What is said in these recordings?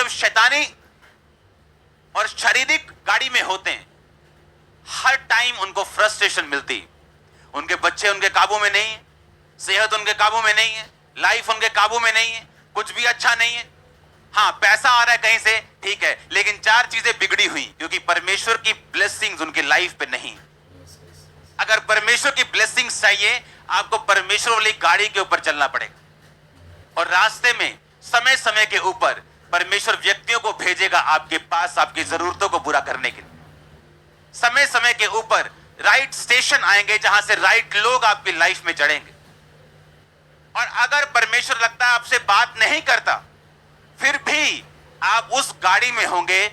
जब शैतानी और शारीरिक गाड़ी में होते हैं, हर टाइम उनको फ्रस्ट्रेशन मिलती, उनके बच्चे उनके काबू में नहीं है, सेहत उनके काबू में नहीं है, लाइफ उनके काबू में नहीं है, कुछ भी अच्छा नहीं है। हाँ, पैसा आ रहा है कहीं से, ठीक है, लेकिन चार चीजें बिगड़ी हुई क्योंकि परमेश्वर की ब्लेसिंग्स उनकी लाइफ पे नहीं। अगर परमेश्वर की ब्लेसिंग्स चाहिए, आपको परमेश्वर वाली गाड़ी के ऊपर चलना पड़ेगा। और रास्ते में समय समय के ऊपर परमेश्वर व्यक्तियों को भेजेगा आपके पास आपकी जरूरतों को पूरा करने के लिए। समय समय के ऊपर राइट स्टेशन आएंगे जहां से राइट लोग आपकी लाइफ में चढ़ेंगे। और अगर परमेश्वर लगता है आपसे बात नहीं करता, फिर भी आप उस गाड़ी में होंगे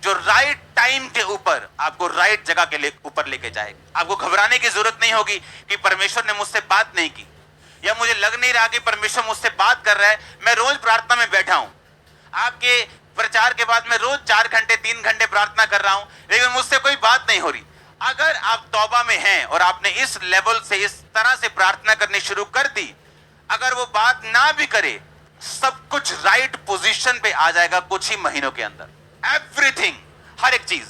जो राइट टाइम के ऊपर आपको राइट जगह के ऊपर लेके जाएगा। आपको घबराने की जरूरत नहीं होगी कि परमेश्वर ने मुझसे बात नहीं की, या मुझे लग नहीं रहा कि परमेश्वर मुझसे बात कर रहा है। मैं रोज प्रार्थना में बैठा हूं, आपके प्रचार के बाद मैं रोज 4 घंटे 3 घंटे प्रार्थना कर रहा हूं, लेकिन मुझसे कोई बात नहीं हो रही। अगर आप तौबा में हैं और आपने इस लेवल से, इस तरह से प्रार्थना करनी शुरू कर दी, अगर वो बात ना भी करे, सब कुछ राइट पोजीशन पे आ जाएगा कुछ ही महीनों के अंदर। एवरीथिंग, हर एक चीज।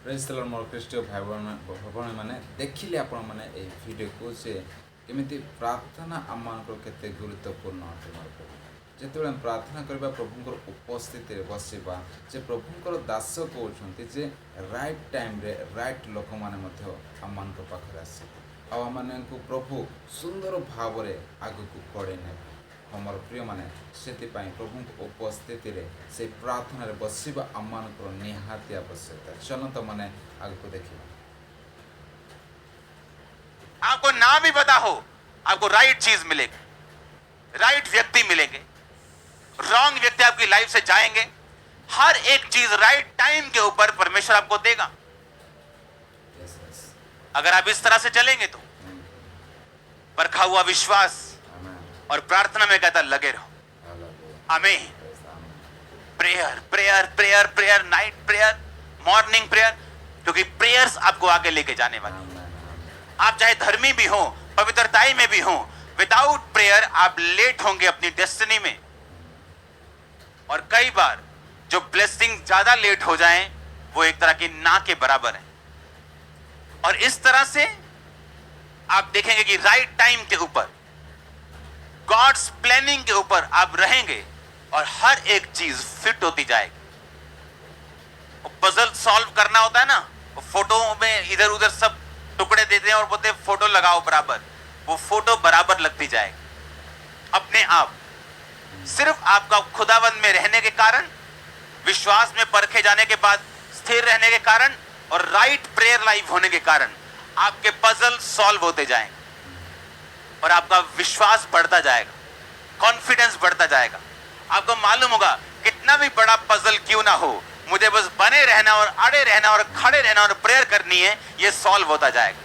प्रेज द लॉर्ड मोर ख्रीष्टीय भाई भवन माने देखिले आपण माने ए वीडियो को से केमिति प्रार्थना आमानकर केते गुरुत्वपूर्ण अटे मोर प्रभु। जेतेबेले प्रार्थना करबा प्रभुंकर उपस्थिति रे बसिबा, जे प्रभुंकर दास कहउछंती जे राइट टाइम रे राइट लोक माने मध्य आमानकर पाखरे आसे आ आमानकु प्रभु सुंदर भाव रे आगु कड़े ने। हमर प्रिय माने सेति पाई प्रभु उपस्थिति रे से प्रार्थना रे बसिबा आमानकर निहाती आवश्यकता। चलो तो माने आगु को देखिबा। आपको ना भी पता हो, आपको राइट चीज मिलेगी, राइट व्यक्ति मिलेंगे, रॉन्ग व्यक्ति आपकी लाइफ से जाएंगे। हर एक चीज राइट टाइम के ऊपर परमेश्वर आपको देगा। अगर आप इस तरह से चलेंगे तो परखा हुआ विश्वास और प्रार्थना में कहता लगे रहो। आमीन। Prayer prayer prayer prayer, night prayer, morning prayer, क्योंकि प्रेयर्स आपको आगे लेके जाने वाली। आप चाहे धर्मी भी हो, पवित्रताई में भी हो, विदाउट प्रेयर आप लेट होंगे अपनी डेस्टिनी में। और कई बार जो ब्लेसिंग ज्यादा लेट हो जाएं, वो एक तरह की ना के बराबर है। और इस तरह से आप देखेंगे कि राइट टाइम के ऊपर, गॉड्स प्लानिंग के ऊपर आप रहेंगे और हर एक चीज फिट होती जाएगी। पजल सॉल्व करना होता है ना, फोटो में इधर उधर सब टुकड़े देते हैं और बोलते हैं फोटो लगाओ बराबर, वो फोटो बराबर लगती जाएगी अपने आप। सिर्फ आपका खुदावंद में रहने के कारण, विश्वास में परखे जाने के बाद स्थिर रहने के कारण और राइट प्रेयर लाइफ होने के कारण आपके पजल सॉल्व होते जाएंगे और आपका विश्वास बढ़ता जाएगा, कॉन्फिडेंस बढ़ता जाएगा। आपको मालूम होगा कितना भी बड़ा पजल क्यों ना हो, मुझे बस बने रहना और अड़े रहना और खड़े रहना और प्रेयर करनी है, ये सॉल्व होता जाएगा।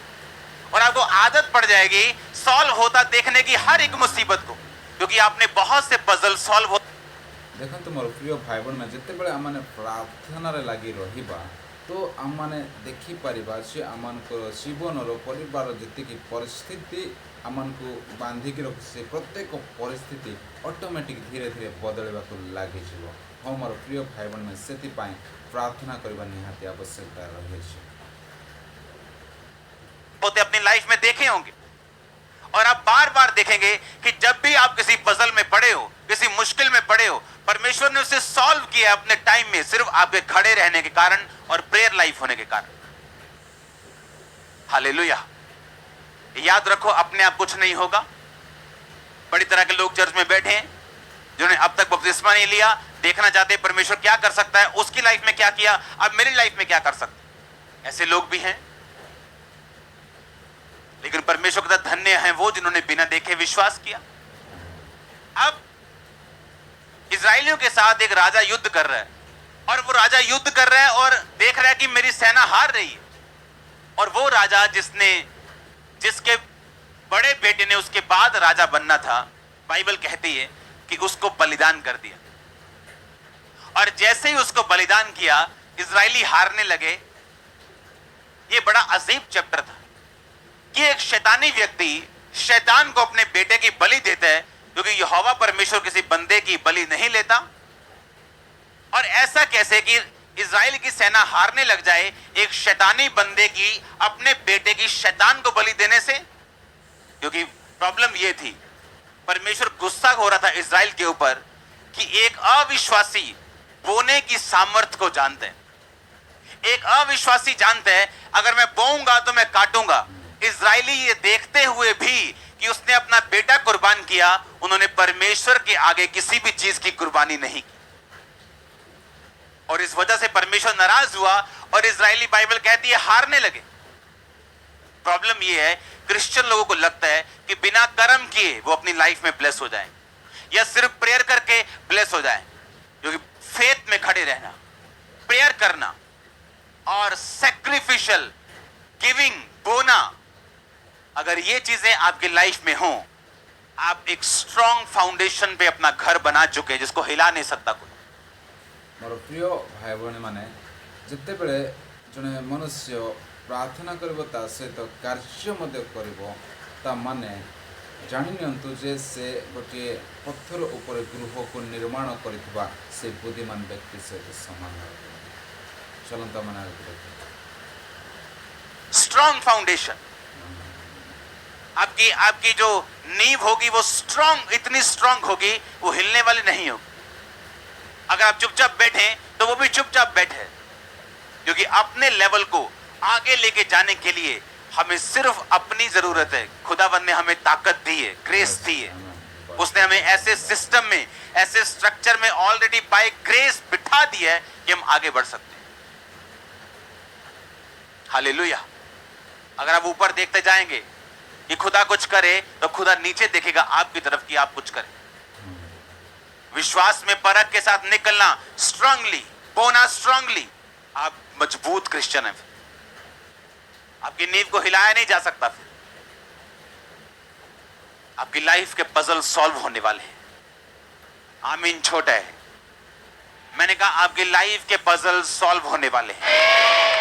और आपको आदत पड़ जाएगी सॉल्व होता देखने की हर एक मुसीबत को, क्योंकि आपने बहुत से पजल सॉल्व हो। देखो मोर प्रिय भाई बहन में जिते बड़े आम प्रार्थना रे लगी रहिबा, तो आम माने देखि परिबा से आमानकर जीवन रो परिवार जति की परिस्थिति आमानकु बांधिक रखी, से प्रत्येक परिस्थिति ऑटोमेटिक धीरे धीरे बदलवा को लगी जीवो। हाँ मोर प्रिय भाई बहन में सेति पाई प्रार्थना करबा निहाती आवश्यकता रही है। होते अपनी लाइफ में देखे होंगे और आप बार बार देखेंगे कि जब भी आप किसी पजल में पड़े हो, किसी मुश्किल में पड़े हो, परमेश्वर ने उसे सॉल्व किया अपने टाइम में, सिर्फ आपके खड़े रहने के कारण और प्रेयर लाइफ होने के कारण। हालेलुया। याद रखो, अपने आप कुछ नहीं होगा। बड़ी तरह के लोग चर्च में बैठे हैं जिन्होंने अब तक बपतिस्मा नहीं लिया, देखना चाहते हैं परमेश्वर क्या कर सकता है, उसकी लाइफ में क्या किया, अब मेरी लाइफ में क्या कर सकते। ऐसे लोग भी हैं, लेकिन परमेश्वर का धन्य है वो जिन्होंने बिना देखे विश्वास किया। अब इजरायलियों के साथ एक राजा युद्ध कर रहा है और वो राजा युद्ध कर रहा है और देख रहा है कि मेरी सेना हार रही है। और वो राजा जिसके बड़े बेटे ने उसके बाद राजा बनना था, बाइबल कहती है कि उसको बलिदान कर दिया। और जैसे ही उसको बलिदान किया, इजरायली हारने लगे। ये बड़ा अजीब चैप्टर था कि एक शैतानी व्यक्ति शैतान को अपने बेटे की बलि देता है, क्योंकि यहोवा परमेश्वर किसी बंदे की बलि नहीं लेता। और ऐसा कैसे कि इजराइल की सेना हारने लग जाए एक शैतानी बंदे की अपने बेटे की शैतान को बलि देने से? क्योंकि प्रॉब्लम यह थी, परमेश्वर गुस्सा हो रहा था इजराइल के ऊपर कि एक अविश्वासी बोने की सामर्थ्य को जानते हैं। एक अविश्वासी जानते हैं अगर मैं बोऊंगा तो मैं काटूंगा। इजरायली ये देखते हुए भी कि उसने अपना बेटा कुर्बान किया, उन्होंने परमेश्वर के आगे किसी भी चीज की कुर्बानी नहीं की, और इस वजह से परमेश्वर नाराज हुआ और इजरायली बाइबल कहती है हारने लगे। प्रॉब्लम यह है, क्रिश्चियन लोगों को लगता है कि बिना कर्म किए वो अपनी लाइफ में ब्लेस हो जाएं, या सिर्फ प्रेयर करके ब्लेस हो जाएं। क्योंकि फेथ में खड़े रहना, प्रेयर करना और सैक्रिफिशियल गिविंग, बोना, अगर ये चीजें आपकी लाइफ में हो, आप एक स्ट्रॉन्ग फाउंडेशन पे अपना घर बना चुके हैं जिसको हिला नहीं सकता कोई। मोर प्रिय भाई भौणी माने जितेबले जड़े मनुष्य प्रार्थना करिबो ता सहित कार्य मध्य करिबो ता माने जानि नियंतु जे से गोटे पत्थर ऊपर गृह को निर्माण करितबा से बुद्धिमान व्यक्ति सहित समान है। चलंता माने स्ट्रॉन्ग फाउंडेशन, आपकी आपकी जो नींव होगी वो स्ट्रॉन्ग, इतनी स्ट्रॉन्ग होगी वो हिलने वाली नहीं होगी। अगर आप चुपचाप बैठे तो वो भी चुपचाप बैठे, क्योंकि अपने लेवल को आगे लेके जाने के लिए हमें सिर्फ अपनी जरूरत है। खुदावंद ने हमें ताकत दी है, ग्रेस दी है। उसने हमें ऐसे सिस्टम में, ऐसे स्ट्रक्चर में ऑलरेडी बाय ग्रेस बिठा दिया है कि हम आगे बढ़ सकते हैं। हालेलुया। अगर आप ऊपर देखते जाएंगे कि खुदा कुछ करे तो खुदा नीचे देखेगा आपकी तरफ कि आप कुछ करें। विश्वास में परख के साथ निकलना, स्ट्रांगली बोना, स्ट्रांगली, आप मजबूत क्रिश्चियन है। आपकी नींव को हिलाया नहीं जा सकता। फिर आपकी लाइफ के पजल सॉल्व होने वाले हैं। आमीन। छोटा है, मैंने कहा आपकी लाइफ के पजल सॉल्व होने वाले हैं।